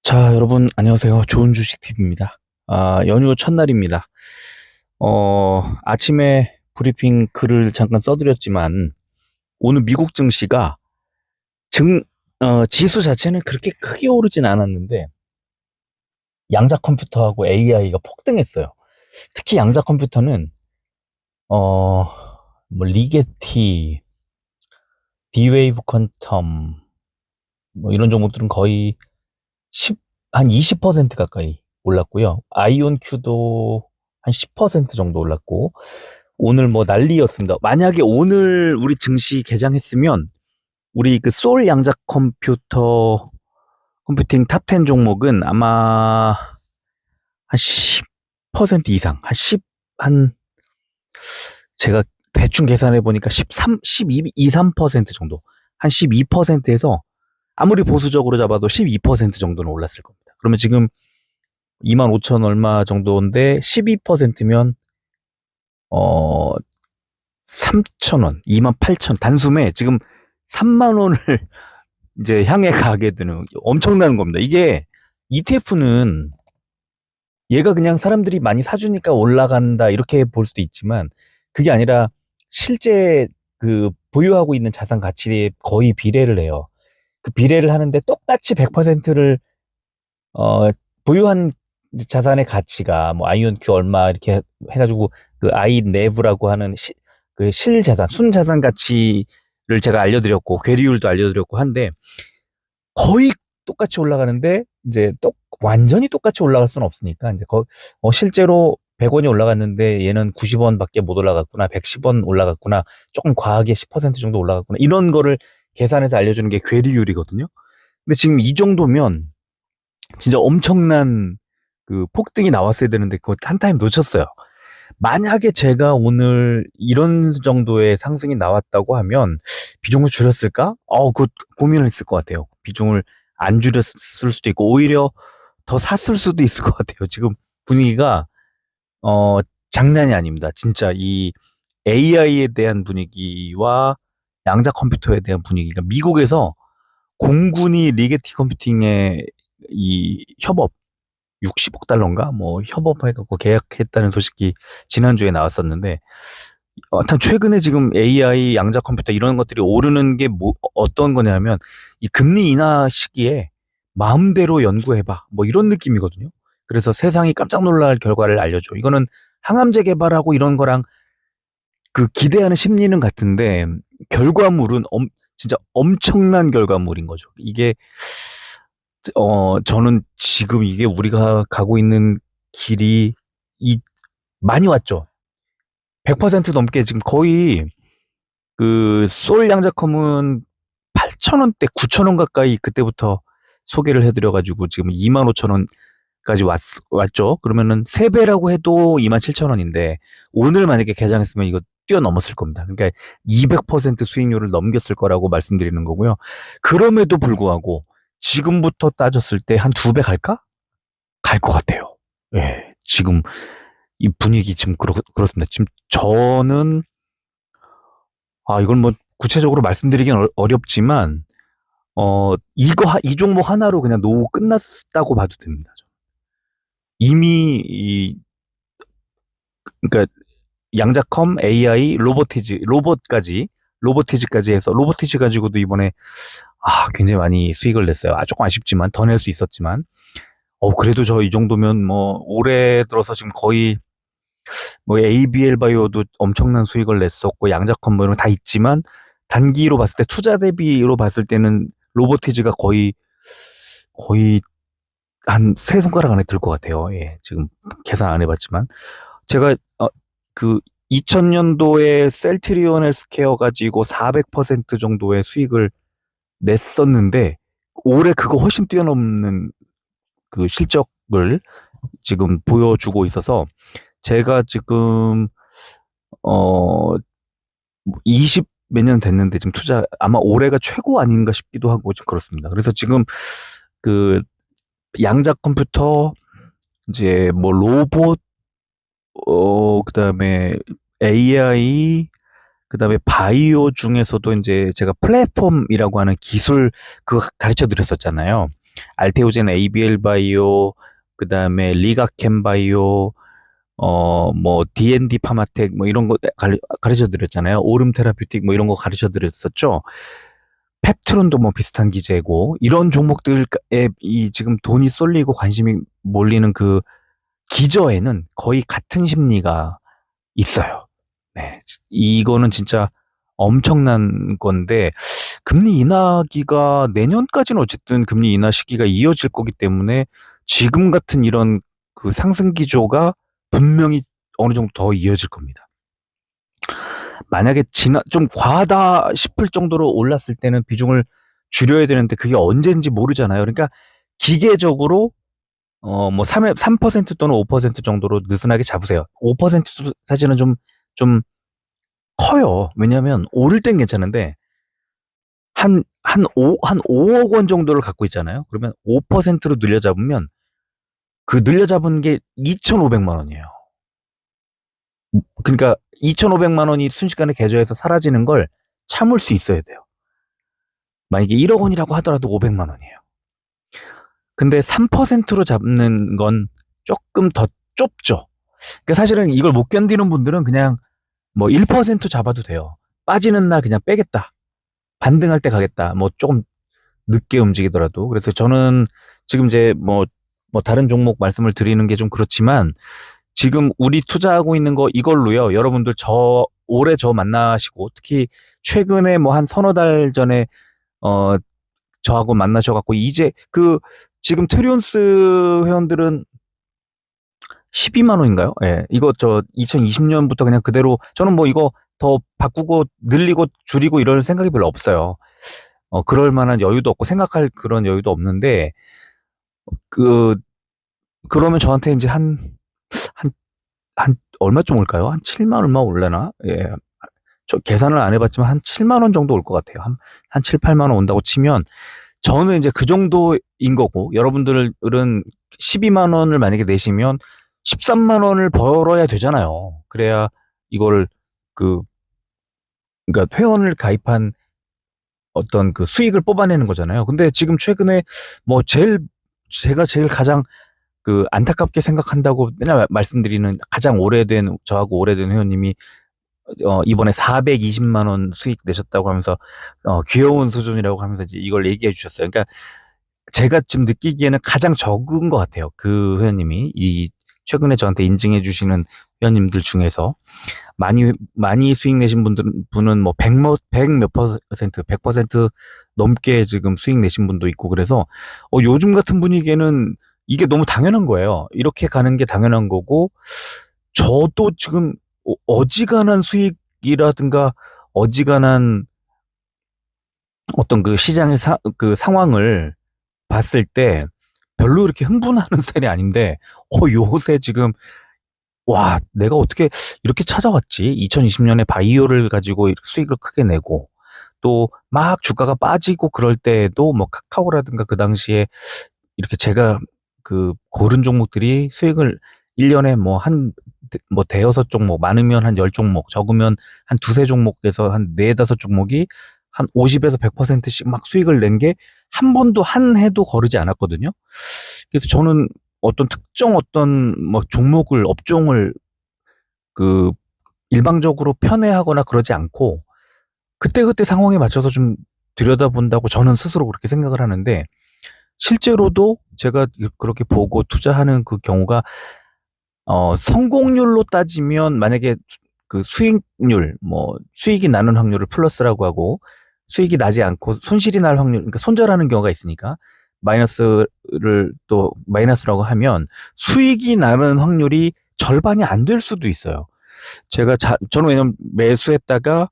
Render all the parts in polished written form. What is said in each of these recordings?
자, 여러분, 안녕하세요. 좋은 주식 팁입니다. 연휴 첫날입니다. 아침에 브리핑 글을 잠깐 써드렸지만, 오늘 미국 증시가 지수 자체는 그렇게 크게 오르진 않았는데, 양자 컴퓨터하고 AI가 폭등했어요. 특히 양자 컴퓨터는, 리게티, D-Wave 퀀텀, 이런 종목들은 거의 10, 한 20% 가까이 올랐고요. 아이온 큐도 한 10% 정도 올랐고, 오늘 뭐 난리였습니다. 만약에 오늘 우리 증시 개장했으면, 우리 그 소울 양자 컴퓨팅 탑 10 종목은 아마 한 10% 이상, 제가 대충 계산해 보니까 12, 3% 정도, 한 12%에서 아무리 보수적으로 잡아도 12% 정도는 올랐을 겁니다. 그러면 지금 2만 5천 얼마 정도인데 12%면 3천 원, 2만 8천 단숨에 지금 3만 원을 이제 향해 가게 되는 엄청난 겁니다. 이게 ETF는 얘가 그냥 사람들이 많이 사주니까 올라간다 이렇게 볼 수도 있지만 그게 아니라 실제 그 보유하고 있는 자산 가치에 거의 비례를 해요. 그 비례를 하는데 똑같이 100%를 보유한 자산의 가치가 뭐 아이온큐 얼마 이렇게 해가지고 그 아이네브라고 하는 그 실자산, 순자산 가치를 제가 알려드렸고 괴리율도 알려드렸고 한데 거의 똑같이 올라가는데 이제 완전히 똑같이 올라갈 수는 없으니까 이제 실제로 100원이 올라갔는데 얘는 90원밖에 못 올라갔구나, 110원 올라갔구나, 조금 과하게 10% 정도 올라갔구나 이런 거를 계산해서 알려주는 게 괴리율이거든요. 근데 지금 이 정도면 진짜 엄청난 그 폭등이 나왔어야 되는데 그거 한 타임 놓쳤어요. 만약에 제가 오늘 이런 정도의 상승이 나왔다고 하면 비중을 줄였을까? 그 고민을 했을 것 같아요. 비중을 안 줄였을 수도 있고 오히려 더 샀을 수도 있을 것 같아요. 지금 분위기가 어 장난이 아닙니다. 진짜 이 AI에 대한 분위기와 양자 컴퓨터에 대한 분위기가 미국에서 공군이 리게티 컴퓨팅의 이 협업 60억 달러인가 뭐 협업해갖고 계약했다는 소식이 지난주에 나왔었는데 하여튼 최근에 지금 AI 양자 컴퓨터 이런 것들이 오르는 게 어떤 거냐면 이 금리 인하 시기에 마음대로 연구해봐 뭐 이런 느낌이거든요. 그래서 세상이 깜짝 놀랄 결과를 알려줘. 이거는 항암제 개발하고 이런 거랑 그 기대하는 심리는 같은데 결과물은 진짜 엄청난 결과물인 거죠. 이게 저는 지금 이게 우리가 가고 있는 길이 많이 왔죠. 100% 넘게 지금 거의 그 소울 양자컴은 8,000원대, 9,000원 가까이 그때부터 소개를 해드려가지고 지금 25,000원까지 왔죠. 그러면은 3배라고 해도 27,000원인데 오늘 만약에 개장했으면 이거 뛰어넘었을 겁니다. 그러니까 200% 수익률을 넘겼을 거라고 말씀드리는 거고요. 그럼에도 불구하고 지금부터 따졌을 때 한 2배 갈까? 갈 것 같아요. 예, 지금 이 분위기 지금 그렇습니다. 지금 저는 이건 뭐 구체적으로 말씀드리긴 어렵지만 이 종목 하나로 그냥 노후 끝났다고 봐도 됩니다. 이미 그러니까 양자컴, AI, 로보티즈까지 해서 로보티즈 가지고도 이번에 굉장히 많이 수익을 냈어요. 조금 아쉽지만 더 낼 수 있었지만 그래도 저 이 정도면 뭐 올해 들어서 지금 거의 뭐 ABL 바이오도 엄청난 수익을 냈었고 양자컴 뭐 이런 거 다 있지만 단기로 봤을 때 투자 대비로 봤을 때는 로보티즈가 거의 한 세 손가락 안에 들 것 같아요. 예, 지금 계산 안 해봤지만 제가 그 2000년도에 셀트리온 헬스케어 가지고 400% 정도의 수익을 냈었는데 올해 그거 훨씬 뛰어넘는 그 실적을 지금 보여주고 있어서 제가 지금 20 몇 년 됐는데 지금 투자 아마 올해가 최고 아닌가 싶기도 하고 좀 그렇습니다. 그래서 지금 그 양자 컴퓨터 이제 뭐 로봇 그다음에 AI 그다음에 바이오 중에서도 이제 제가 플랫폼이라고 하는 기술 그거 가르쳐 드렸었잖아요. 알테오젠 ABL 바이오, 그 다음에 리가캠 바이오, 뭐, D&D 파마텍, 뭐, 이런 거 가르쳐 드렸잖아요. 오름 테라퓨틱, 뭐, 이런 거 가르쳐 드렸었죠. 펩트론도 뭐 비슷한 기제고, 이런 종목들에 지금 돈이 쏠리고 관심이 몰리는 그 기저에는 거의 같은 심리가 있어요. 네. 이거는 진짜 엄청난 건데, 금리 인하기가 내년까지는 어쨌든 금리 인하 시기가 이어질 거기 때문에 지금 같은 이런 그 상승 기조가 분명히 어느 정도 더 이어질 겁니다. 만약에 좀 과하다 싶을 정도로 올랐을 때는 비중을 줄여야 되는데 그게 언제인지 모르잖아요. 그러니까 기계적으로 뭐 3% 또는 5% 정도로 느슨하게 잡으세요. 5%도 사실은 좀 커요. 왜냐하면 오를 땐 괜찮은데 한 5억 원 정도를 갖고 있잖아요. 그러면 5%로 늘려잡으면 그 늘려잡은 게 2,500만 원이에요. 그러니까 2,500만 원이 순식간에 계좌에서 사라지는 걸 참을 수 있어야 돼요. 만약에 1억 원이라고 하더라도 500만 원이에요. 근데 3%로 잡는 건 조금 더 좁죠. 그러니까 사실은 이걸 못 견디는 분들은 그냥 뭐 1% 잡아도 돼요. 빠지는 날 그냥 빼겠다. 반등할 때 가겠다. 뭐 조금 늦게 움직이더라도. 그래서 저는 지금 이제 뭐 다른 종목 말씀을 드리는 게 좀 그렇지만 지금 우리 투자하고 있는 거 이걸로요. 여러분들 올해 저 만나시고 특히 최근에 뭐 한 서너 달 전에 어 저하고 만나셔갖고 이제 지금 트리온스 회원들은 12만 원인가요? 예. 이거 2020년부터 그냥 그대로 저는 뭐 이거 더 바꾸고 늘리고 줄이고 이럴 생각이 별로 없어요. 그럴 만한 여유도 없고 생각할 그런 여유도 없는데 그 그러면 저한테 이제 한 얼마쯤 올까요? 한 7만 얼마 올려나? 예. 저 계산을 안 해봤지만 한 7만 원 정도 올 것 같아요. 한 7, 8만 원 온다고 치면 저는 이제 그 정도인 거고 여러분들은 12만 원을 만약에 내시면 13만 원을 벌어야 되잖아요. 그래야 이걸 그 그러니까 회원을 가입한 어떤 그 수익을 뽑아내는 거잖아요. 근데 지금 최근에 뭐 제가 제일 가장 안타깝게 생각한다고 맨날 말씀드리는 가장 저하고 오래된 회원님이 이번에 420만 원 수익 내셨다고 하면서 귀여운 수준이라고 하면서 이제 이걸 얘기해 주셨어요. 그러니까 제가 지금 느끼기에는 가장 적은 것 같아요. 그 회원님이 최근에 저한테 인증해 주시는 회원님들 중에서 많이 수익 내신 분은 뭐 100몇 퍼센트, 100% 넘게 지금 수익 내신 분도 있고 그래서 요즘 같은 분위기에는 이게 너무 당연한 거예요. 이렇게 가는 게 당연한 거고 저도 지금 어지간한 수익이라든가 어지간한 어떤 그 시장의 상황을 봤을 때 별로 이렇게 흥분하는 스타일이 아닌데 요새 지금 와, 내가 어떻게 이렇게 찾아왔지? 2020년에 바이오를 가지고 수익을 크게 내고, 또 막 주가가 빠지고 그럴 때에도 뭐 카카오라든가 그 당시에 이렇게 제가 고른 종목들이 수익을 1년에 뭐 대여섯 종목, 많으면 한 10종목, 적으면 한 두세 종목에서 한 네다섯 종목이 한 50에서 100%씩 막 수익을 낸 게 한 번도 한 해도 거르지 않았거든요. 그래서 저는 어떤 뭐 업종을 그 일방적으로 편애하거나 그러지 않고 그때그때 상황에 맞춰서 좀 들여다본다고 저는 스스로 그렇게 생각을 하는데 실제로도 제가 그렇게 보고 투자하는 그 경우가 성공률로 따지면 만약에 그 수익률 수익이 나는 확률을 플러스라고 하고 수익이 나지 않고 손실이 날 확률 그러니까 손절하는 경우가 있으니까 마이너스라고 하면 수익이 나는 확률이 절반이 안 될 수도 있어요. 저는 왜냐면 매수했다가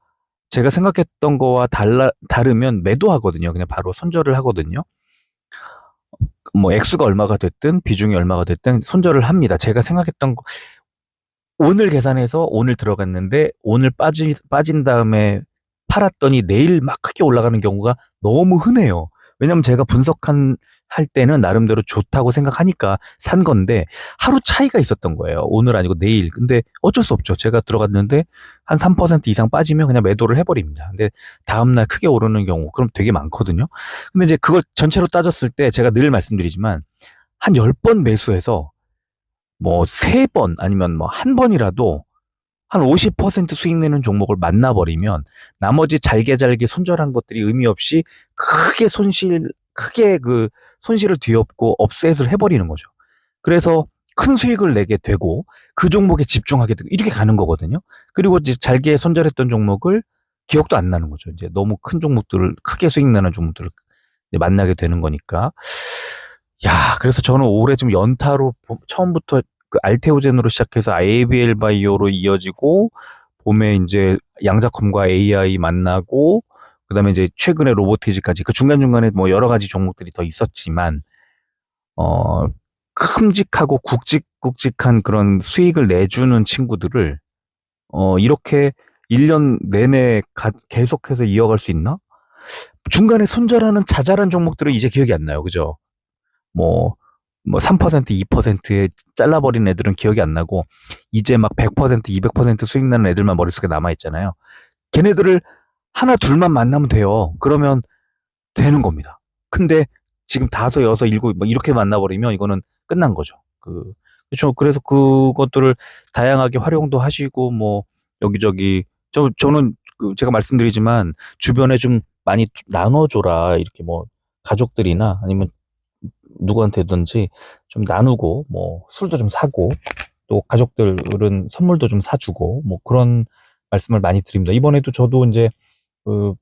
제가 생각했던 거와 다르면 매도하거든요. 그냥 바로 손절을 하거든요. 뭐 액수가 얼마가 됐든 비중이 얼마가 됐든 손절을 합니다. 제가 생각했던 거 오늘 계산해서 오늘 들어갔는데 오늘 빠진 다음에 팔았더니 내일 막 크게 올라가는 경우가 너무 흔해요. 왜냐면 제가 분석한 할 때는 나름대로 좋다고 생각하니까 산 건데 하루 차이가 있었던 거예요. 오늘 아니고 내일. 근데 어쩔 수 없죠. 제가 들어갔는데 한 3% 이상 빠지면 그냥 매도를 해버립니다. 근데 다음날 크게 오르는 경우 그럼 되게 많거든요. 근데 이제 그걸 전체로 따졌을 때 제가 늘 말씀드리지만 한 10번 매수해서 뭐 3번 아니면 뭐 한 번이라도 한 50% 수익 내는 종목을 만나버리면 나머지 잘게 잘게 손절한 것들이 의미 없이 크게 그 손실을 뒤엎고 업셋을 해버리는 거죠. 그래서 큰 수익을 내게 되고 그 종목에 집중하게 되고 이렇게 가는 거거든요. 그리고 이제 잘게 손절했던 종목을 기억도 안 나는 거죠. 이제 너무 큰 종목들을 크게 수익 내는 종목들을 이제 만나게 되는 거니까. 야, 그래서 저는 올해 좀 연타로 처음부터 그 알테오젠으로 시작해서 ABL 바이오로 이어지고 봄에 이제 양자컴과 AI 만나고 그다음에 이제 최근에 로보티즈까지 그 중간중간에 뭐 여러 가지 종목들이 더 있었지만 어 큼직하고 굵직굵직한 그런 수익을 내주는 친구들을 이렇게 1년 내내 계속해서 이어갈 수 있나? 중간에 손절하는 자잘한 종목들은 이제 기억이 안 나요. 그죠? 뭐, 3%, 2%에 잘라버린 애들은 기억이 안 나고, 이제 막 100%, 200% 수익 나는 애들만 머릿속에 남아있잖아요. 걔네들을 하나, 둘만 만나면 돼요. 그러면 되는 겁니다. 근데 지금 다섯, 여섯, 일곱, 뭐 이렇게 만나버리면 이거는 끝난 거죠. 그렇죠. 그래서 그것들을 다양하게 활용도 하시고, 뭐, 여기저기, 저는 제가 말씀드리지만, 주변에 좀 많이 나눠줘라. 이렇게 뭐, 가족들이나 아니면 누구한테든지 좀 나누고 뭐 술도 좀 사고 또 가족들은 선물도 좀 사주고 뭐 그런 말씀을 많이 드립니다. 이번에도 저도 이제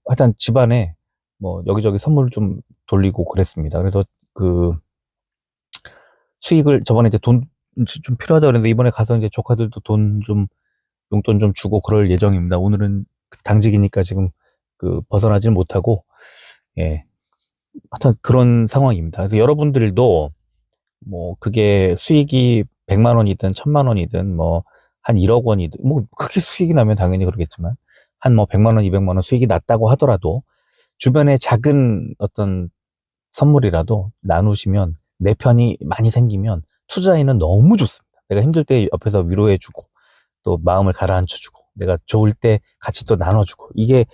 하여튼 집안에 뭐 여기저기 선물 좀 돌리고 그랬습니다. 그래서 그 수익을 저번에 이제 돈 좀 필요하다 그랬는데 이번에 가서 이제 조카들도 돈 좀 용돈 좀 주고 그럴 예정입니다. 오늘은 당직이니까 지금 벗어나질 못하고 예 하여튼 그런 상황입니다. 그래서 여러분들도 뭐 그게 수익이 100만 원이든 1000만 원이든 뭐 한 1억 원이든 뭐 크게 수익이 나면 당연히 그러겠지만 한 뭐 100만 원, 200만 원 수익이 났다고 하더라도 주변에 작은 어떤 선물이라도 나누시면 내 편이 많이 생기면 투자에는 너무 좋습니다. 내가 힘들 때 옆에서 위로해주고 또 마음을 가라앉혀주고 내가 좋을 때 같이 또 나눠주고 이게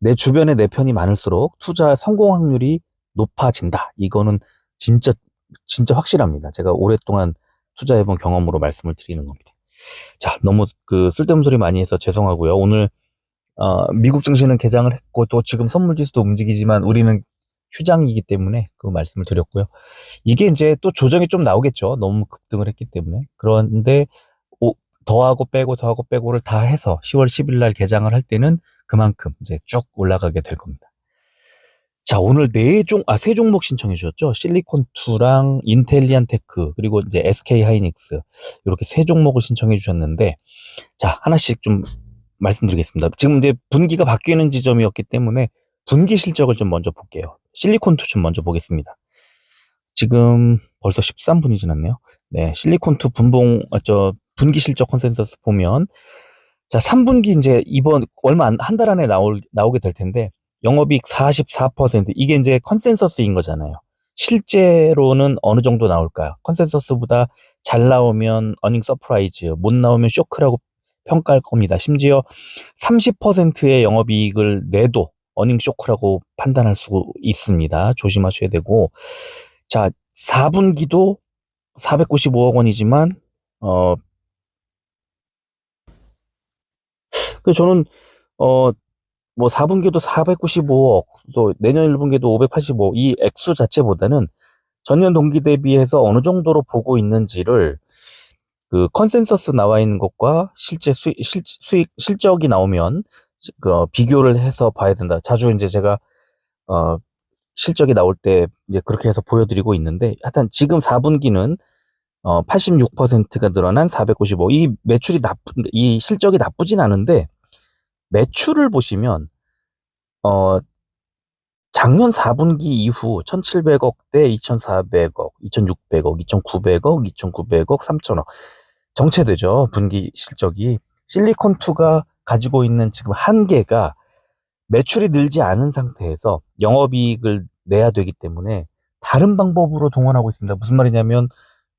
내 주변에 내 편이 많을수록 투자 성공 확률이 높아진다. 이거는 진짜 진짜 확실합니다. 제가 오랫동안 투자해본 경험으로 말씀을 드리는 겁니다. 자, 너무 쓸데없는 소리 많이 해서 죄송하고요. 오늘 미국 증시는 개장을 했고 또 지금 선물 지수도 움직이지만 우리는 휴장이기 때문에 그 말씀을 드렸고요. 이게 이제 또 조정이 좀 나오겠죠. 너무 급등을 했기 때문에. 그런데 더하고 빼고 더하고 빼고를 다 해서 10월 10일 날 개장을 할 때는 그만큼 이제 쭉 올라가게 될 겁니다. 자, 오늘 세 종목 신청해 주셨죠? 실리콘2랑 인텔리안 테크, 그리고 이제 SK 하이닉스. 이렇게 세 종목을 신청해 주셨는데, 자, 하나씩 좀 말씀드리겠습니다. 지금 이제 분기가 바뀌는 지점이었기 때문에 분기 실적을 좀 먼저 볼게요. 실리콘2 좀 먼저 보겠습니다. 지금 벌써 13분이 지났네요. 네, 실리콘2 분기 실적 컨센서스 보면, 자, 3분기 이제 얼마 한 달 안에 나오게 될 텐데, 영업이익 44%, 이게 이제 컨센서스인 거잖아요. 실제로는 어느 정도 나올까요? 컨센서스보다 잘 나오면 어닝 서프라이즈, 못 나오면 쇼크라고 평가할 겁니다. 심지어 30%의 영업이익을 내도 어닝 쇼크라고 판단할 수 있습니다. 조심하셔야 되고, 자, 4분기도 495억 원이지만, 저는, 뭐 4분기도 495억, 또 내년 1분기도 585억, 이 액수 자체보다는 전년 동기 대비해서 어느 정도로 보고 있는지를 컨센서스 나와 있는 것과 실제 실적이 나오면 비교를 해서 봐야 된다. 자주 이제 제가 실적이 나올 때 이제 그렇게 해서 보여드리고 있는데, 하여튼 지금 4분기는 86%가 늘어난 495억. 이 실적이 나쁘진 않은데, 매출을 보시면 작년 4분기 이후 1,700억대 2,400억, 2,600억, 2,900억, 2,900억, 3,000억 정체되죠. 분기 실적이. 실리콘2가 가지고 있는 지금 한계가 매출이 늘지 않은 상태에서 영업이익을 내야 되기 때문에 다른 방법으로 동원하고 있습니다. 무슨 말이냐면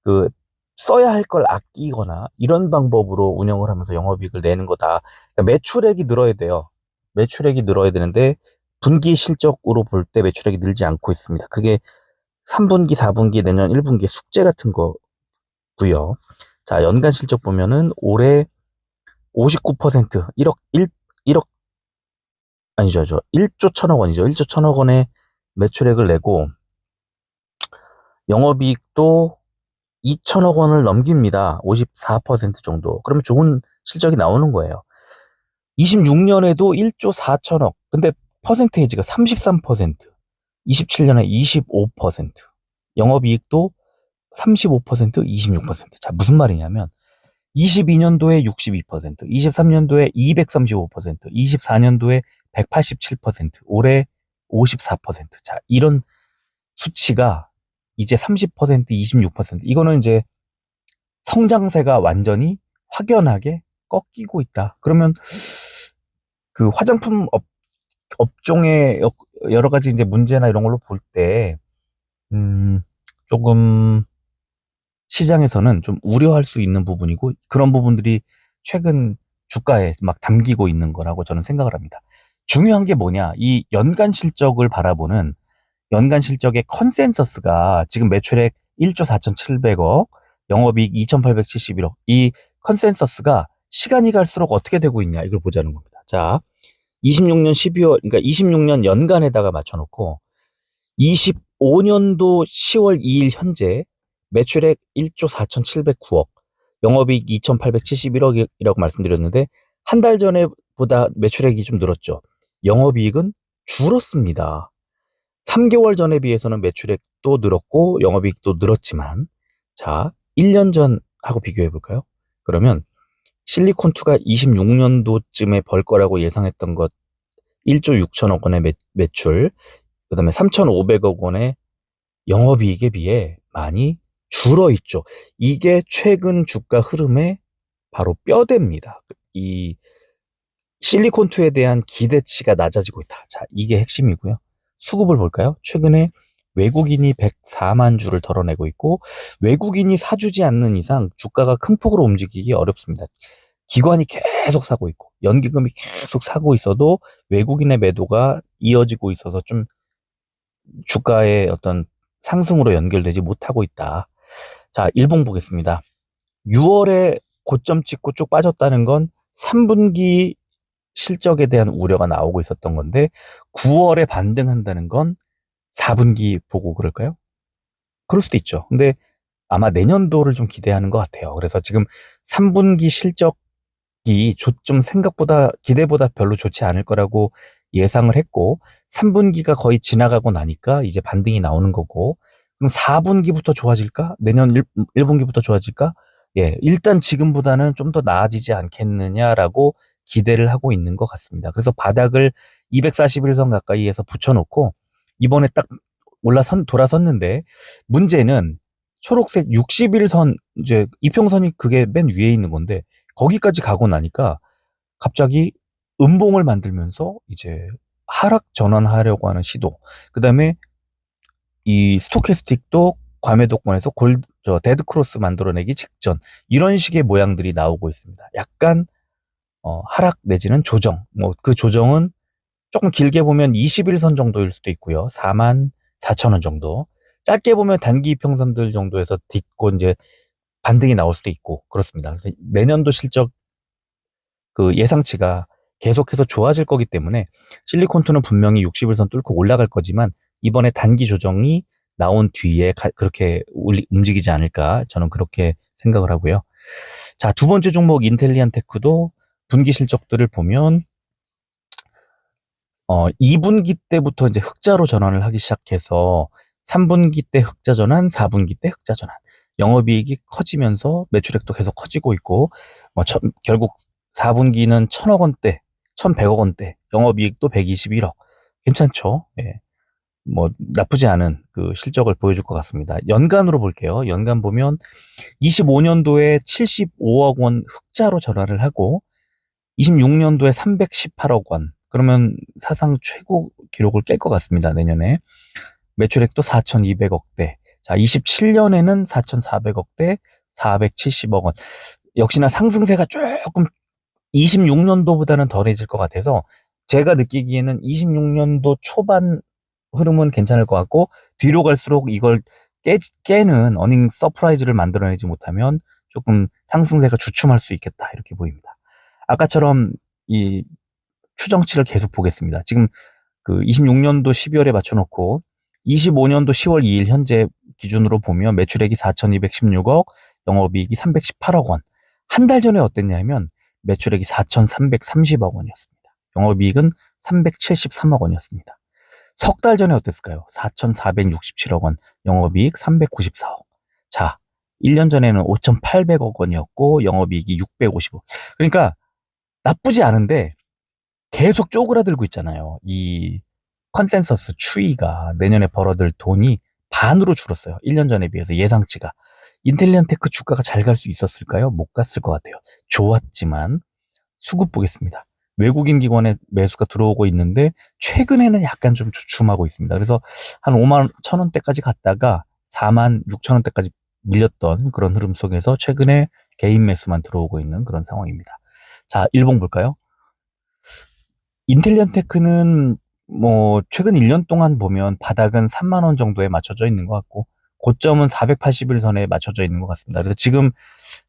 그 써야 할 걸 아끼거나 이런 방법으로 운영을 하면서 영업이익을 내는 거다. 그러니까 매출액이 늘어야 돼요. 매출액이 늘어야 되는데 분기 실적으로 볼 때 매출액이 늘지 않고 있습니다. 그게 3분기, 4분기, 내년 1분기 숙제 같은 거고요. 자, 연간 실적 보면은 올해 59%, 1억, 아니죠, 1조 1천억 원이죠. 1조 1천억 원의 매출액을 내고 영업이익도 2천억 원을 넘깁니다. 54% 정도. 그러면 좋은 실적이 나오는 거예요. 26년에도 1조 4천억. 근데 퍼센테이지가 33%, 27년에 25%, 영업이익도 35%, 26%. 자, 무슨 말이냐면 22년도에 62%, 23년도에 235%, 24년도에 187%, 올해 54%. 자, 이런 수치가 이제 30%, 26%. 이거는 이제 성장세가 완전히 확연하게 꺾이고 있다. 그러면 그 화장품 업종의 여러 가지 이제 문제나 이런 걸로 볼 때, 조금 시장에서는 좀 우려할 수 있는 부분이고, 그런 부분들이 최근 주가에 막 담기고 있는 거라고 저는 생각을 합니다. 중요한 게 뭐냐? 이 연간 실적을 바라보는 연간 실적의 컨센서스가 지금 매출액 1조 4,700억, 영업이익 2,871억. 이 컨센서스가 시간이 갈수록 어떻게 되고 있냐, 이걸 보자는 겁니다. 자, 26년 12월, 그러니까 26년 연간에다가 맞춰놓고 25년도 10월 2일 현재 매출액 1조 4,709억, 영업이익 2,871억이라고 말씀드렸는데 한 달 전에보다 매출액이 좀 늘었죠. 영업이익은 줄었습니다. 3개월 전에 비해서는 매출액도 늘었고 영업이익도 늘었지만, 자, 1년 전하고 비교해 볼까요? 그러면 실리콘2가 26년도쯤에 벌 거라고 예상했던 것 1조 6천억 원의 매출, 그 다음에 3,500억 원의 영업이익에 비해 많이 줄어 있죠. 이게 최근 주가 흐름의 바로 뼈대입니다. 이 실리콘2에 대한 기대치가 낮아지고 있다. 자, 이게 핵심이고요. 수급을 볼까요? 최근에 외국인이 104만 주를 덜어내고 있고, 외국인이 사주지 않는 이상 주가가 큰 폭으로 움직이기 어렵습니다. 기관이 계속 사고 있고, 연기금이 계속 사고 있어도 외국인의 매도가 이어지고 있어서 좀 주가의 어떤 상승으로 연결되지 못하고 있다. 자, 일봉 보겠습니다. 6월에 고점 찍고 쭉 빠졌다는 건 3분기 실적에 대한 우려가 나오고 있었던 건데 9월에 반등한다는 건 4분기 보고 그럴까요? 그럴 수도 있죠. 근데 아마 내년도를 좀 기대하는 것 같아요. 그래서 지금 3분기 실적이 좀 생각보다 기대보다 별로 좋지 않을 거라고 예상을 했고 3분기가 거의 지나가고 나니까 이제 반등이 나오는 거고, 그럼 4분기부터 좋아질까? 내년 1분기부터 좋아질까? 예, 일단 지금보다는 좀 더 나아지지 않겠느냐라고 기대를 하고 있는 것 같습니다. 그래서 바닥을 241선 가까이에서 붙여놓고 이번에 딱 돌아섰는데, 문제는 초록색 61선, 이제 이평선이 그게 맨 위에 있는 건데 거기까지 가고 나니까 갑자기 음봉을 만들면서 이제 하락 전환하려고 하는 시도. 그 다음에 이 스토캐스틱도 과매도권에서 데드 크로스 만들어내기 직전, 이런 식의 모양들이 나오고 있습니다. 약간 하락 내지는 조정. 뭐 그 조정은 조금 길게 보면 21선 정도일 수도 있고요. 44,000원 정도. 짧게 보면 단기 이평선들 정도에서 딛고 이제 반등이 나올 수도 있고 그렇습니다. 그래서 내년도 실적 그 예상치가 계속해서 좋아질 거기 때문에 실리콘2는 분명히 60일선 뚫고 올라갈 거지만 이번에 단기 조정이 나온 뒤에 그렇게 움직이지 않을까, 저는 그렇게 생각을 하고요. 자, 두 번째 종목 인텔리안 테크도 분기 실적들을 보면 2분기 때부터 이제 흑자로 전환을 하기 시작해서 3분기 때 흑자 전환, 4분기 때 흑자 전환, 영업이익이 커지면서 매출액도 계속 커지고 있고, 결국 4분기는 1,000억 원대, 1,100억 원대, 영업이익도 121억. 괜찮죠? 예. 뭐 나쁘지 않은 그 실적을 보여줄 것 같습니다. 연간으로 볼게요. 연간 보면 25년도에 75억 원 흑자로 전환을 하고 26년도에 318억 원. 그러면 사상 최고 기록을 깰 것 같습니다. 내년에. 매출액도 4,200억대. 자, 27년에는 4,400억대, 470억 원. 역시나 상승세가 조금 26년도보다는 덜해질 것 같아서 제가 느끼기에는 26년도 초반 흐름은 괜찮을 것 같고 뒤로 갈수록 이걸 깨는 어닝 서프라이즈를 만들어내지 못하면 조금 상승세가 주춤할 수 있겠다 이렇게 보입니다. 아까처럼 이 추정치를 계속 보겠습니다. 지금 그 26년도 12월에 맞춰놓고 25년도 10월 2일 현재 기준으로 보면 매출액이 4,216억, 영업이익이 318억 원. 한 달 전에 어땠냐면 매출액이 4,330억 원이었습니다. 영업이익은 373억 원이었습니다. 석 달 전에 어땠을까요? 4,467억 원, 영업이익 394억. 자, 1년 전에는 5,800억 원이었고 영업이익이 650억. 그러니까 나쁘지 않은데 계속 쪼그라들고 있잖아요. 이 컨센서스 추이가 내년에 벌어들 돈이 반으로 줄었어요. 1년 전에 비해서 예상치가. 인텔리언 테크 주가가 잘 갈 수 있었을까요? 못 갔을 것 같아요. 좋았지만 수급 보겠습니다. 외국인 기관의 매수가 들어오고 있는데 최근에는 약간 좀 주춤하고 있습니다. 그래서 한 5만 1천 원대까지 갔다가 4만 6천 원대까지 밀렸던 그런 흐름 속에서 최근에 개인 매수만 들어오고 있는 그런 상황입니다. 자, 일봉 볼까요? 인텔리언테크는 뭐 최근 1년 동안 보면 바닥은 3만 원 정도에 맞춰져 있는 것 같고 고점은 480일선에 맞춰져 있는 것 같습니다. 그래서 지금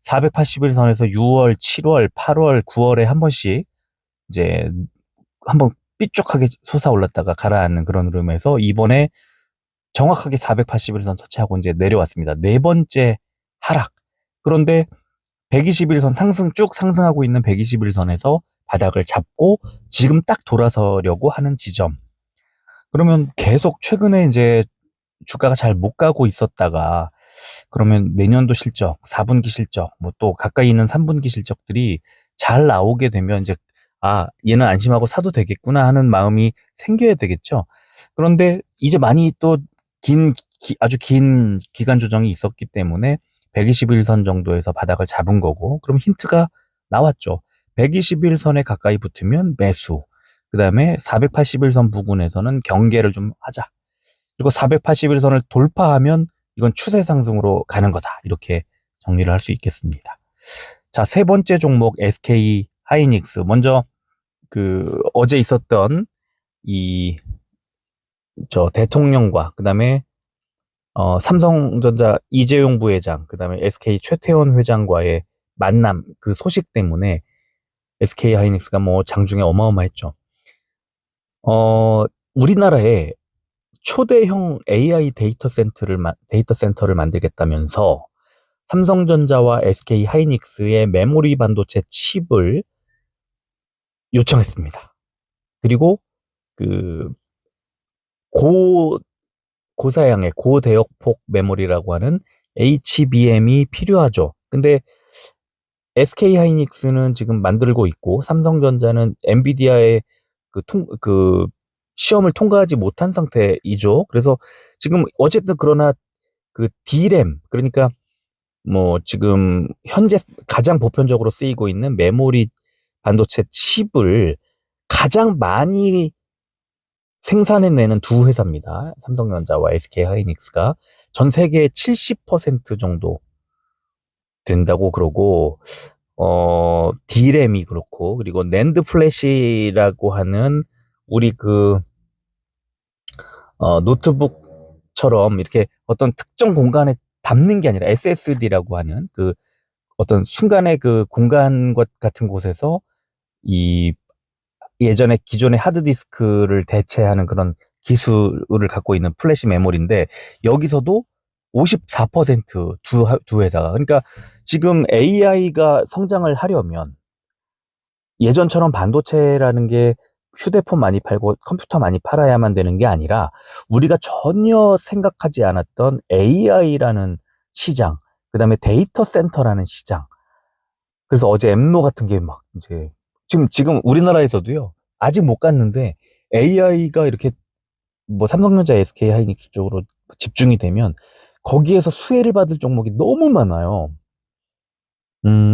480일선에서 6월, 7월, 8월, 9월에 한 번씩 이제 한번 삐쭉하게 솟아올랐다가 가라앉는 그런 흐름에서 이번에 정확하게 480일선 터치하고 이제 내려왔습니다. 네 번째 하락. 그런데 120일선 쭉 상승하고 있는 120일선에서 바닥을 잡고 지금 딱 돌아서려고 하는 지점. 그러면 계속 최근에 이제 주가가 잘 못 가고 있었다가 그러면 내년도 실적, 4분기 실적, 뭐 또 가까이 있는 3분기 실적들이 잘 나오게 되면 이제 얘는 안심하고 사도 되겠구나 하는 마음이 생겨야 되겠죠. 그런데 이제 많이 또 아주 긴 기간 조정이 있었기 때문에 121선 정도에서 바닥을 잡은 거고, 그럼 힌트가 나왔죠. 121선에 가까이 붙으면 매수, 그 다음에 481선 부근에서는 경계를 좀 하자. 그리고 481선을 돌파하면 이건 추세 상승으로 가는 거다. 이렇게 정리를 할 수 있겠습니다. 자, 세 번째 종목 SK 하이닉스. 먼저 어제 있었던 대통령과 그다음에 삼성전자 이재용 부회장, 그다음에 SK 최태원 회장과의 만남, 그 소식 때문에 SK 하이닉스가 뭐 장중에 어마어마했죠. 우리나라에 초대형 AI 데이터 센터를 만들겠다면서 삼성전자와 SK 하이닉스의 메모리 반도체 칩을 요청했습니다. 그리고 그 고사양의 고대역폭 메모리라고 하는 HBM이 필요하죠. 근데 SK 하이닉스는 지금 만들고 있고 삼성전자는 엔비디아의 그 시험을 통과하지 못한 상태이죠. 그래서 지금 어쨌든 그러나 그 D램, 그러니까 뭐 지금 현재 가장 보편적으로 쓰이고 있는 메모리 반도체 칩을 가장 많이 생산해내는 두 회사입니다. 삼성전자와 SK 하이닉스가 전 세계의 70% 정도 된다고 그러고, D램이 그렇고, 그리고 낸드 플래시라고 하는 우리 노트북처럼 이렇게 어떤 특정 공간에 담는 게 아니라 SSD라고 하는 어떤 순간의 공간 같은 곳에서 이 예전에 기존의 하드디스크를 대체하는 그런 기술을 갖고 있는 플래시 메모리인데 여기서도 54%두 회사가. 그러니까 지금 AI가 성장을 하려면 예전처럼 반도체라는 게 휴대폰 많이 팔고 컴퓨터 많이 팔아야만 되는 게 아니라 우리가 전혀 생각하지 않았던 AI라는 시장, 그 다음에 데이터 센터라는 시장. 그래서 어제 엠노 같은 게 막 이제 지금 우리나라에서도요, 아직 못 갔는데 AI가 이렇게 뭐 삼성전자, SK 하이닉스 쪽으로 집중이 되면 거기에서 수혜를 받을 종목이 너무 많아요.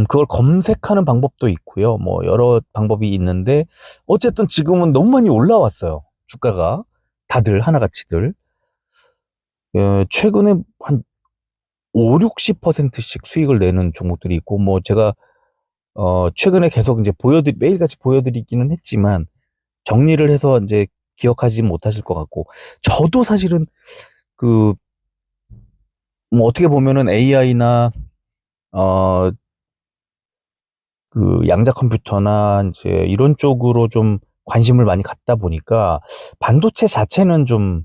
그걸 검색하는 방법도 있고요. 뭐 여러 방법이 있는데 어쨌든 지금은 너무 많이 올라왔어요. 주가가 다들 하나같이들. 최근에 한 5, 60%씩 수익을 내는 종목들이 있고, 뭐 제가 최근에 계속 이제 매일같이 보여드리기는 했지만, 정리를 해서 이제 기억하지 못하실 것 같고, 저도 사실은 그, 뭐 어떻게 보면은 AI나, 어, 그 양자 컴퓨터나 이제 이런 쪽으로 좀 관심을 많이 갖다 보니까, 반도체 자체는 좀,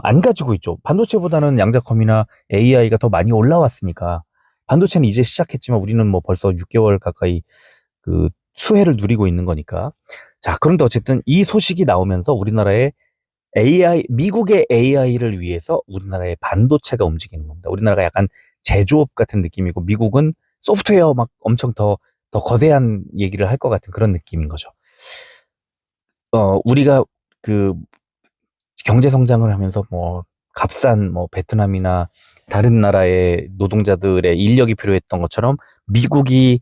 안 가지고 있죠. 반도체보다는 양자컴이나 AI가 더 많이 올라왔으니까, 반도체는 이제 시작했지만 우리는 뭐 벌써 6개월 가까이 그 수혜를 누리고 있는 거니까. 자, 그런데 어쨌든 이 소식이 나오면서 우리나라의 미국의 AI를 위해서 우리나라의 반도체가 움직이는 겁니다. 우리나라가 약간 제조업 같은 느낌이고, 미국은 소프트웨어 막 엄청 더 거대한 얘기를 할 것 같은 그런 느낌인 거죠. 우리가 그 경제 성장을 하면서 뭐 값싼 뭐 베트남이나 다른 나라의 노동자들의 인력이 필요했던 것처럼, 미국이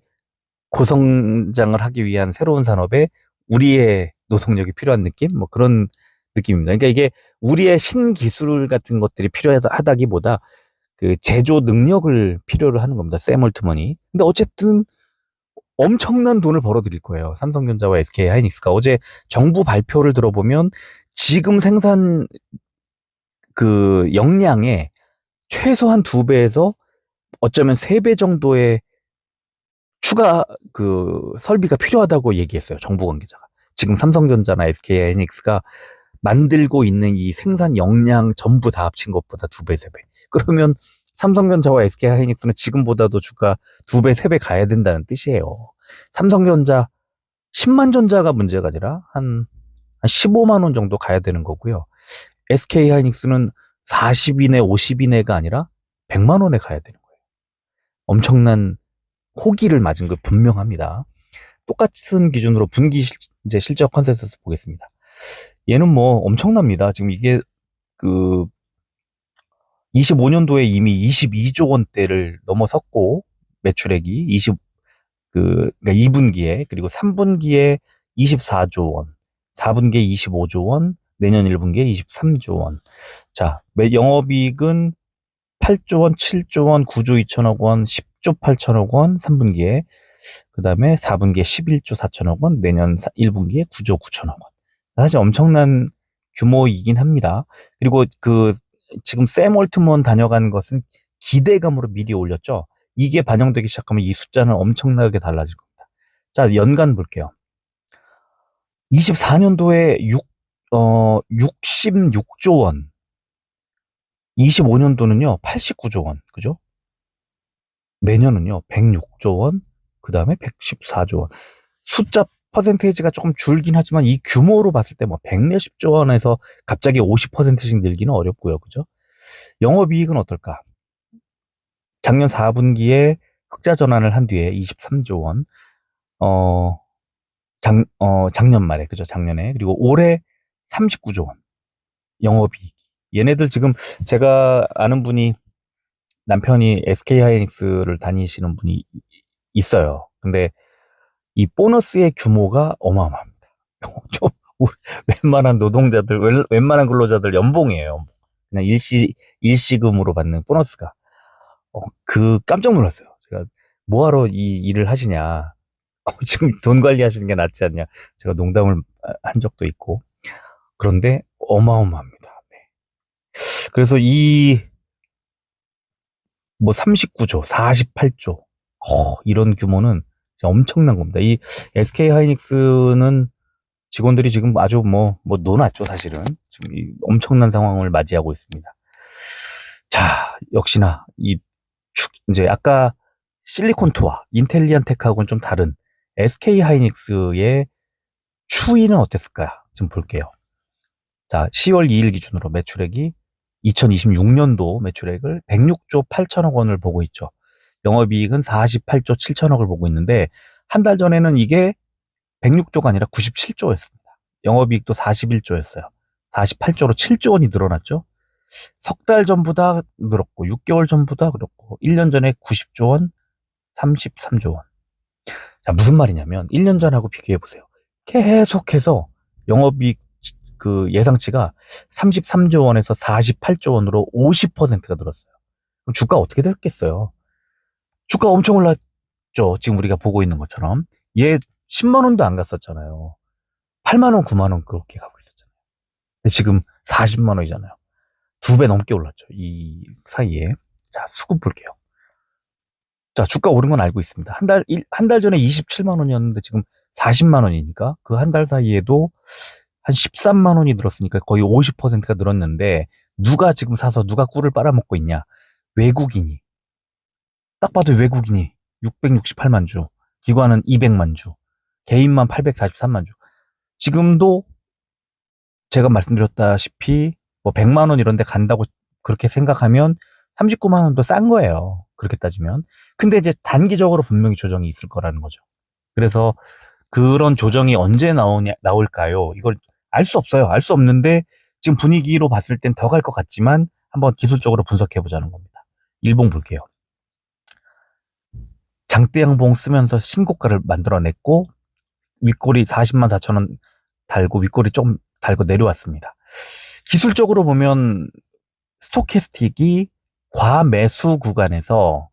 고성장을 하기 위한 새로운 산업에 우리의 노동력이 필요한 느낌? 뭐 그런 느낌입니다. 그러니까 이게 우리의 신기술 같은 것들이 필요하다기보다 그 제조 능력을 필요로 하는 겁니다. 샘 올트먼이. 근데 어쨌든 엄청난 돈을 벌어들일 거예요. 삼성전자와 SK 하이닉스가. 어제 정부 발표를 들어보면 지금 생산 그 역량의 최소한 2배에서 어쩌면 3배 정도의 추가 그 설비가 필요하다고 얘기했어요. 정부 관계자가. 지금 삼성전자나 SK 하이닉스가 만들고 있는 이 생산 역량 전부 다 합친 것보다 2배, 3배. 그러면 삼성전자와 SK 하이닉스는 지금보다도 주가 2배, 3배 가야 된다는 뜻이에요. 삼성전자 10만 전자가 문제가 아니라 한 15만 원 정도 가야 되는 거고요. SK 하이닉스는 40이네, 50이네가 아니라 100만 원에 가야 되는 거예요. 엄청난 호기를 맞은 거 분명합니다. 똑같은 기준으로 이제 실적 컨센서스 보겠습니다. 얘는 뭐 엄청납니다. 지금 이게 그 25년도에 이미 22조 원대를 넘어섰고, 매출액이 그러니까 2분기에, 그리고 3분기에 24조 원, 4분기에 25조 원, 내년 1분기에 23조 원. 자, 영업이익은 8조 원, 7조 원, 9조 2천억 원, 10조 8천억 원 3분기에, 그 다음에 4분기에 11조 4천억 원, 내년 1분기에 9조 9천억 원. 사실 엄청난 규모이긴 합니다. 그리고 지금 샘 올트먼 다녀간 것은 기대감으로 미리 올렸죠. 이게 반영되기 시작하면 이 숫자는 엄청나게 달라질 겁니다. 자, 연간 볼게요. 24년도에 66조 원, 25년도는요, 89조 원, 그죠? 내년은요, 106조 원, 그 다음에 114조 원. 숫자 퍼센테이지가 조금 줄긴 하지만 이 규모로 봤을 때 뭐 100몇십조 원에서 갑자기 50%씩 늘기는 어렵고요. 그죠? 영업이익은 어떨까? 작년 4분기에 흑자 전환을 한 뒤에 23조 원, 어, 작년 말에, 그죠? 작년에. 그리고 올해 39조 원, 영업이익. 얘네들 지금 제가 아는 분이, 남편이 SK 하이닉스를 다니시는 분이 있어요. 근데 이 보너스의 규모가 어마어마합니다. 좀 웬만한 노동자들, 웬만한 근로자들 연봉이에요. 그냥 일시금으로 받는 보너스가. 깜짝 놀랐어요. 제가 뭐하러 이 일을 하시냐. 지금 돈 관리하시는 게 낫지 않냐. 제가 농담을 한 적도 있고. 그런데 어마어마합니다. 네. 그래서 뭐 39조, 48조, 이런 규모는 진짜 엄청난 겁니다. 이 SK 하이닉스는 직원들이 지금 아주 뭐 노났죠, 사실은. 지금 엄청난 상황을 맞이하고 있습니다. 자, 역시나 이제 아까 실리콘투와 인텔리안테크하고는 좀 다른 SK 하이닉스의 추이는 어땠을까? 좀 볼게요. 자, 10월 2일 기준으로 매출액이 2026년도 매출액을 106조 8천억 원을 보고 있죠. 영업이익은 48조 7천억을 보고 있는데, 한 달 전에는 이게 106조가 아니라 97조였습니다. 영업이익도 41조였어요. 48조로 7조 원이 늘어났죠. 석 달 전보다 늘었고, 6개월 전보다 그렇고, 1년 전에 90조 원, 33조 원. 자, 무슨 말이냐면 1년 전하고 비교해 보세요. 계속해서 영업이익 그 예상치가 33조 원에서 48조 원으로 50%가 늘었어요. 그럼 주가 어떻게 됐겠어요? 주가 엄청 올랐죠. 지금 우리가 보고 있는 것처럼. 얘 10만 원도 안 갔었잖아요. 8만 원, 9만 원 그렇게 가고 있었잖아요. 근데 지금 40만 원이잖아요. 2배 넘게 올랐죠. 이 사이에. 자, 수급 볼게요. 자, 주가 오른 건 알고 있습니다. 한 달 전에 27만 원이었는데 지금 40만 원이니까 그 한 달 사이에도 한 13만 원이 늘었으니까 거의 50%가 늘었는데 누가 지금 사서 누가 꿀을 빨아먹고 있냐? 외국인이. 딱 봐도 외국인이 668만 주, 기관은 200만 주, 개인만 843만 주. 지금도 제가 말씀드렸다시피 뭐 100만 원 이런 데 간다고 그렇게 생각하면 39만 원도 싼 거예요. 그렇게 따지면. 근데 이제 단기적으로 분명히 조정이 있을 거라는 거죠. 그래서 그런 조정이 언제 나올까요? 이걸 알 수 없어요. 알 수 없는데 지금 분위기로 봤을 땐 더 갈 것 같지만 한번 기술적으로 분석해 보자는 겁니다. 일봉 볼게요. 장대양봉 쓰면서 신고가를 만들어냈고 윗꼬리 40만 4천 원 달고 윗꼬리 좀 달고 내려왔습니다. 기술적으로 보면 스토캐스틱이 과매수 구간에서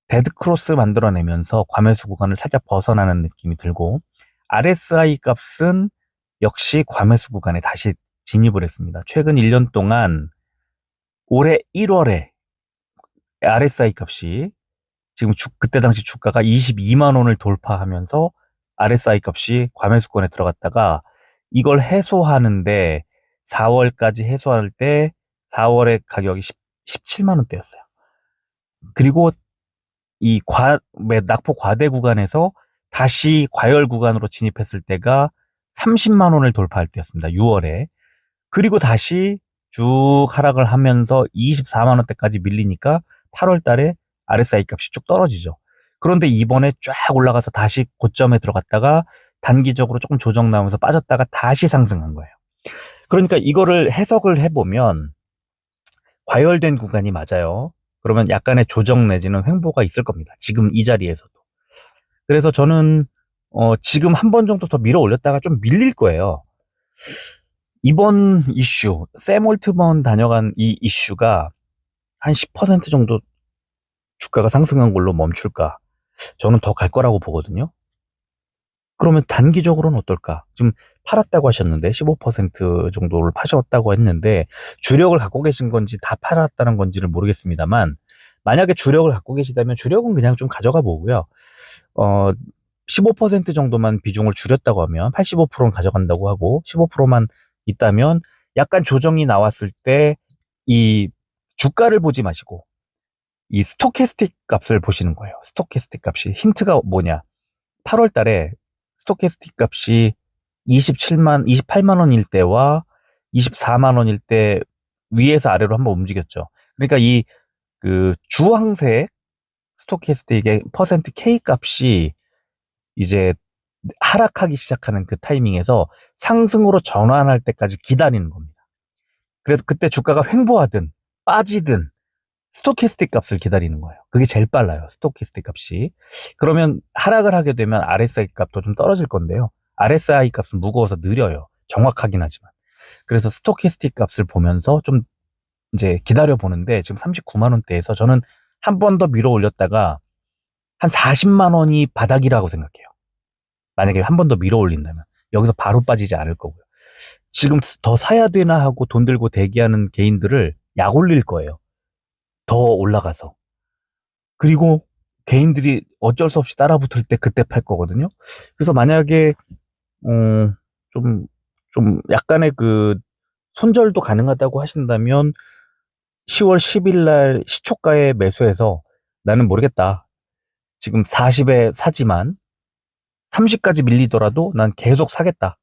데드크로스 만들어내면서 과매수 구간을 살짝 벗어나는 느낌이 들고 RSI 값은 역시 과매수 구간에 다시 진입을 했습니다. 최근 1년 동안 올해 1월에 RSI 값이 지금 그때 당시 주가가 22만 원을 돌파하면서 RSI 값이 과매수권에 들어갔다가 이걸 해소하는데 4월까지 해소할 때 4월의 가격이 17만 원대였어요. 그리고 이 낙폭 과대 구간에서 다시 과열 구간으로 진입했을 때가 30만 원을 돌파할 때였습니다. 6월에. 그리고 다시 쭉 하락을 하면서 24만 원대까지 밀리니까 8월 달에 RSI 값이 쭉 떨어지죠. 그런데 이번에 쫙 올라가서 다시 고점에 들어갔다가 단기적으로 조금 조정 나오면서 빠졌다가 다시 상승한 거예요. 그러니까 이거를 해석을 해보면 과열된 구간이 맞아요. 그러면 약간의 조정 내지는 횡보가 있을 겁니다. 지금 이 자리에서도. 그래서 저는 지금 한 번 정도 더 밀어 올렸다가 좀 밀릴 거예요. 이번 이슈, 샘 올트먼 다녀간 이 이슈가 한 10% 정도 주가가 상승한 걸로 멈출까? 저는 더 갈 거라고 보거든요. 그러면 단기적으로는 어떨까? 지금 팔았다고 하셨는데 15% 정도를 파셨다고 했는데 주력을 갖고 계신 건지 다 팔았다는 건지를 모르겠습니다만 만약에 주력을 갖고 계시다면 주력은 그냥 좀 가져가 보고요. 15% 정도만 비중을 줄였다고 하면 85%는 가져간다고 하고 15%만 있다면 약간 조정이 나왔을 때 이 주가를 보지 마시고 이 스토캐스틱 값을 보시는 거예요. 스토캐스틱 값이 힌트가 뭐냐? 8월 달에 스토캐스틱 값이 28만 원일 때와 24만 원일 때 위에서 아래로 한번 움직였죠. 그러니까 이 그 주황색 스토캐스틱의 퍼센트 K 값이 이제 하락하기 시작하는 그 타이밍에서 상승으로 전환할 때까지 기다리는 겁니다. 그래서 그때 주가가 횡보하든 빠지든 스토캐스틱 값을 기다리는 거예요. 그게 제일 빨라요. 스토캐스틱 값이. 그러면 하락을 하게 되면 RSI 값도 좀 떨어질 건데요. RSI 값은 무거워서 느려요. 정확하긴 하지만. 그래서 스토캐스틱 값을 보면서 좀 이제 기다려 보는데 지금 39만 원대에서 저는 한 번 더 밀어 올렸다가 한 40만 원이 바닥이라고 생각해요. 만약에 한 번 더 밀어 올린다면 여기서 바로 빠지지 않을 거고요. 지금 더 사야 되나 하고 돈 들고 대기하는 개인들을 약 올릴 거예요. 더 올라가서. 그리고 개인들이 어쩔 수 없이 따라 붙을 때 그때 팔 거거든요. 그래서 만약에 좀 약간의 그 손절도 가능하다고 하신다면 10월 10일 날 시초가에 매수해서 나는 모르겠다. 지금 40에 사지만 30까지 밀리더라도 난 계속 사겠다.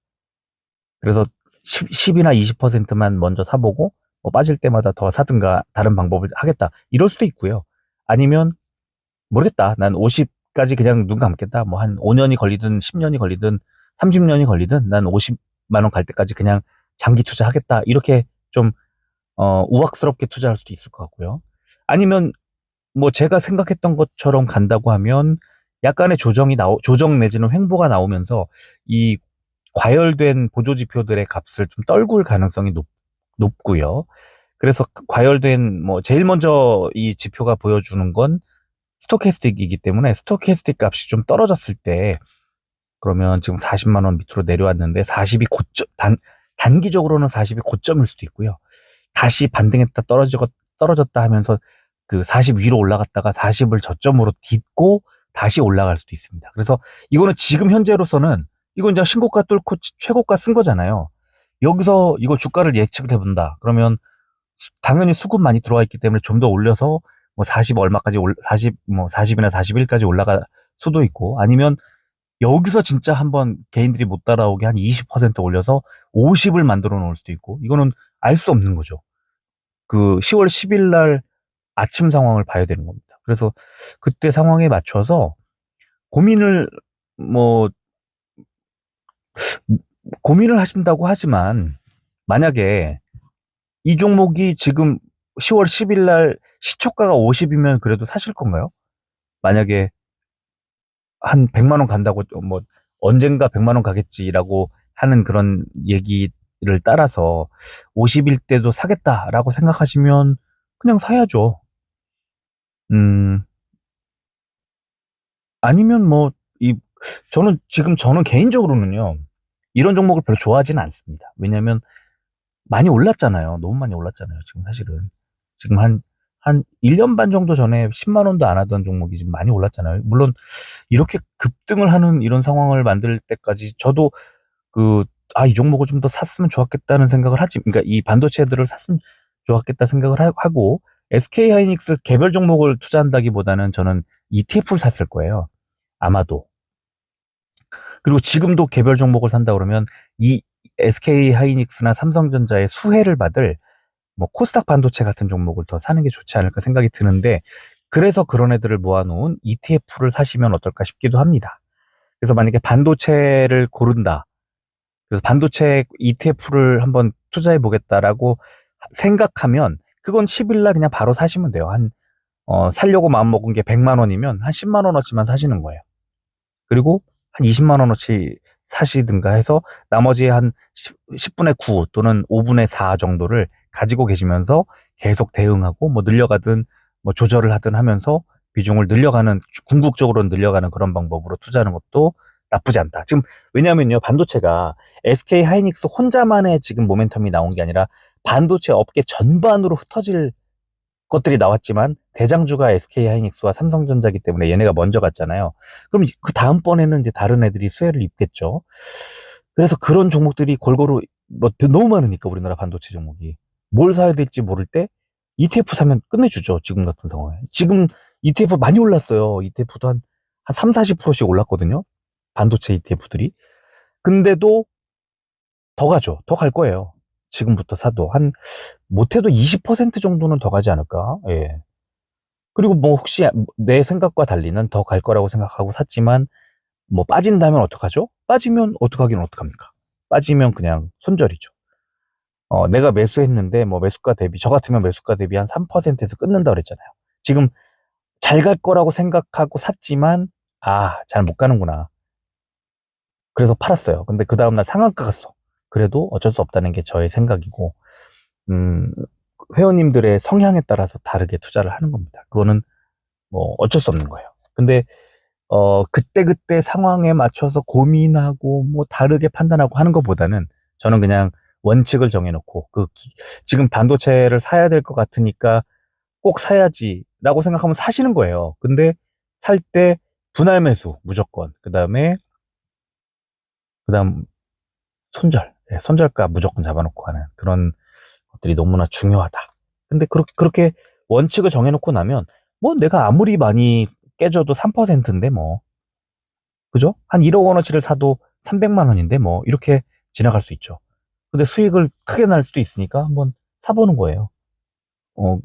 그래서 10이나 20%만 먼저 사보고 뭐 빠질 때마다 더 사든가 다른 방법을 하겠다. 이럴 수도 있고요. 아니면 모르겠다. 난 50까지 그냥 눈 감겠다. 뭐 한 5년이 걸리든 10년이 걸리든 30년이 걸리든 난 50만 원 갈 때까지 그냥 장기 투자하겠다. 이렇게 좀 우악스럽게 투자할 수도 있을 것 같고요. 아니면 뭐 제가 생각했던 것처럼 간다고 하면 약간의 조정 내지는 횡보가 나오면서 이 과열된 보조지표들의 값을 좀 떨굴 가능성이 높고요. 그래서 과열된 뭐 제일 먼저 이 지표가 보여주는 건 스토캐스틱이기 때문에 스토캐스틱 값이 좀 떨어졌을 때 그러면 지금 40만 원 밑으로 내려왔는데 40이 고점 단기적으로는 40이 고점일 수도 있고요. 다시 반등했다 떨어졌다 하면서 그 40 위로 올라갔다가 40을 저점으로 딛고 다시 올라갈 수도 있습니다. 그래서 이거는 지금 현재로서는 이거 이제 신고가 뚫고 최고가 쓴 거잖아요. 여기서 이거 주가를 예측을 해본다. 그러면 당연히 수급 많이 들어와 있기 때문에 좀 더 올려서 뭐 40 얼마까지 40 뭐 40이나 41까지 올라갈 수도 있고 아니면 여기서 진짜 한번 개인들이 못 따라오게 한 20% 올려서 50을 만들어 놓을 수도 있고 이거는 알 수 없는 거죠. 그 10월 10일 날 아침 상황을 봐야 되는 겁니다. 그래서 그때 상황에 맞춰서 고민을 뭐 고민을 하신다고 하지만 만약에 이 종목이 지금 10월 10일 날 시초가가 50이면 그래도 사실 건가요? 만약에 한 100만 원 간다고 뭐 언젠가 100만 원 가겠지라고 하는 그런 얘기를 따라서 50일 때도 사겠다라고 생각하시면 그냥 사야죠. 음, 아니면 뭐, 저는 개인적으로는요, 이런 종목을 별로 좋아하지는 않습니다. 왜냐면 많이 올랐잖아요. 너무 많이 올랐잖아요. 지금 사실은. 지금 한 1년 반 정도 전에 10만 원도 안 하던 종목이 지금 많이 올랐잖아요. 물론 이렇게 급등을 하는 이런 상황을 만들 때까지 저도 이 종목을 좀 더 샀으면 좋았겠다는 생각을 그러니까 이 반도체들을 샀으면 좋았겠다 생각을 하고, SK 하이닉스 개별 종목을 투자한다기보다는 저는 ETF를 샀을 거예요. 아마도. 그리고 지금도 개별 종목을 산다 그러면 이 SK 하이닉스나 삼성전자의 수혜를 받을 뭐 코스닥 반도체 같은 종목을 더 사는 게 좋지 않을까 생각이 드는데 그래서 그런 애들을 모아놓은 ETF를 사시면 어떨까 싶기도 합니다. 그래서 만약에 반도체를 고른다. 그래서 반도체 ETF를 한번 투자해 보겠다라고 생각하면 그건 10일 날 그냥 바로 사시면 돼요. 살려고 마음먹은 게 100만 원이면 한 10만 원어치만 사시는 거예요. 그리고 한 20만 원어치 사시든가 해서 나머지 한 10분의 9 또는 5분의 4 정도를 가지고 계시면서 계속 대응하고 뭐 늘려가든 뭐 조절을 하든 하면서 비중을 궁극적으로 늘려가는 그런 방법으로 투자하는 것도 나쁘지 않다. 지금 왜냐면요, 반도체가 SK 하이닉스 혼자만의 지금 모멘텀이 나온 게 아니라 반도체 업계 전반으로 흩어질 것들이 나왔지만 대장주가 SK 하이닉스와 삼성전자기 때문에 얘네가 먼저 갔잖아요. 그럼 그 다음번에는 이제 다른 애들이 수혜를 입겠죠. 그래서 그런 종목들이 골고루 뭐 너무 많으니까 우리나라 반도체 종목이 뭘 사야 될지 모를 때 ETF 사면 끝내주죠. 지금 같은 상황에. 지금 ETF 많이 올랐어요. ETF도 한 3, 40%씩 올랐거든요. 반도체 ETF들이. 근데도 더 가죠. 더 갈 거예요. 지금부터 사도 못해도 20% 정도는 더 가지 않을까? 예. 그리고 뭐 혹시 내 생각과 달리는 더 갈 거라고 생각하고 샀지만 뭐 빠진다면 어떡하죠? 빠지면 어떡하긴 어떡합니까? 빠지면 그냥 손절이죠. 내가 매수했는데 뭐 매수가 대비 저 같으면 매수가 대비 한 3%에서 끊는다 그랬잖아요. 지금 잘 갈 거라고 생각하고 샀지만 잘 못 가는구나. 그래서 팔았어요. 근데 그 다음날 상한가 갔어. 그래도 어쩔 수 없다는 게 저의 생각이고 음, 회원님들의 성향에 따라서 다르게 투자를 하는 겁니다. 그거는 뭐 어쩔 수 없는 거예요. 근데 그때그때 상황에 맞춰서 고민하고 뭐 다르게 판단하고 하는 것보다는 저는 그냥 원칙을 정해놓고 지금 반도체를 사야 될 것 같으니까 꼭 사야지라고 생각하면 사시는 거예요. 근데 살 때 분할 매수 무조건. 그다음 손절가 무조건 잡아놓고 하는 그런 것들이 너무나 중요하다. 근데 그렇게 원칙을 정해놓고 나면 뭐 내가 아무리 많이 깨져도 3%인데 뭐 그죠? 한 1억 원어치를 사도 300만 원인데 뭐 이렇게 지나갈 수 있죠. 근데 수익을 크게 날 수도 있으니까 한번 사보는 거예요.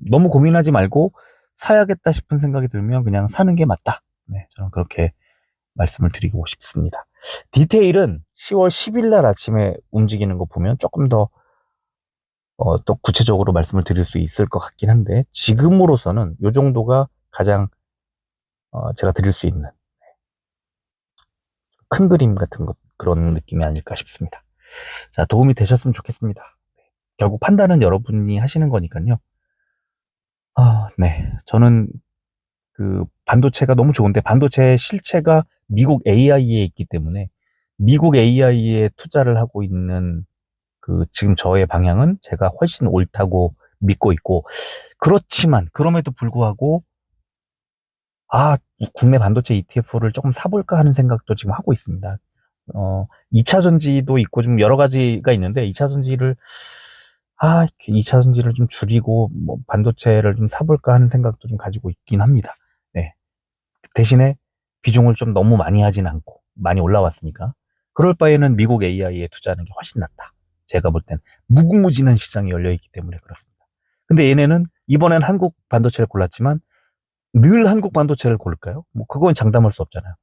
너무 고민하지 말고 사야겠다 싶은 생각이 들면 그냥 사는 게 맞다. 네, 저는 그렇게 말씀을 드리고 싶습니다. 디테일은 10월 10일 날 아침에 움직이는 거 보면 조금 더 또 구체적으로 말씀을 드릴 수 있을 것 같긴 한데 지금으로서는 이 정도가 가장 제가 드릴 수 있는 큰 그림 같은 것 그런 느낌이 아닐까 싶습니다. 자, 도움이 되셨으면 좋겠습니다. 결국 판단은 여러분이 하시는 거니까요. 네. 저는 그 반도체가 너무 좋은데 반도체 실체가 미국 AI에 있기 때문에 미국 AI에 투자를 하고 있는 그 지금 저의 방향은 제가 훨씬 옳다고 믿고 있고 그렇지만 그럼에도 불구하고 국내 반도체 ETF를 조금 사볼까 하는 생각도 지금 하고 있습니다. 2차 전지도 있고 좀 여러 가지가 있는데 2차 전지를 2차 전지를 좀 줄이고 뭐 반도체를 좀 사볼까 하는 생각도 좀 가지고 있긴 합니다. 네. 대신에 비중을 좀 너무 많이 하진 않고 많이 올라왔으니까 그럴 바에는 미국 AI에 투자하는 게 훨씬 낫다. 제가 볼 땐 무궁무진한 시장이 열려 있기 때문에 그렇습니다. 근데 얘네는 이번엔 한국 반도체를 골랐지만 늘 한국 반도체를 고를까요? 뭐 그건 장담할 수 없잖아요.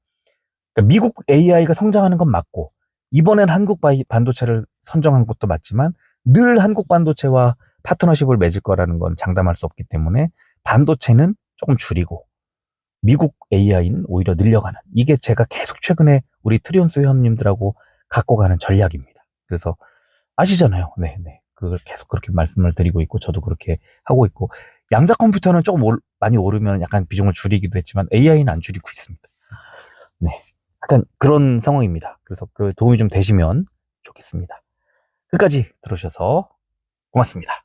그러니까 미국 AI가 성장하는 건 맞고 이번엔 한국 반도체를 선정한 것도 맞지만 늘 한국 반도체와 파트너십을 맺을 거라는 건 장담할 수 없기 때문에 반도체는 조금 줄이고 미국 AI는 오히려 늘려가는 이게 제가 계속 최근에 우리 트리온스 회원님들하고 갖고 가는 전략입니다. 그래서 아시잖아요. 네, 네. 그걸 계속 그렇게 말씀을 드리고 있고 저도 그렇게 하고 있고 양자 컴퓨터는 조금 많이 오르면 약간 비중을 줄이기도 했지만 AI는 안 줄이고 있습니다. 네. 약간 그런 상황입니다. 그래서 그 도움이 좀 되시면 좋겠습니다. 끝까지 들어주셔서 고맙습니다.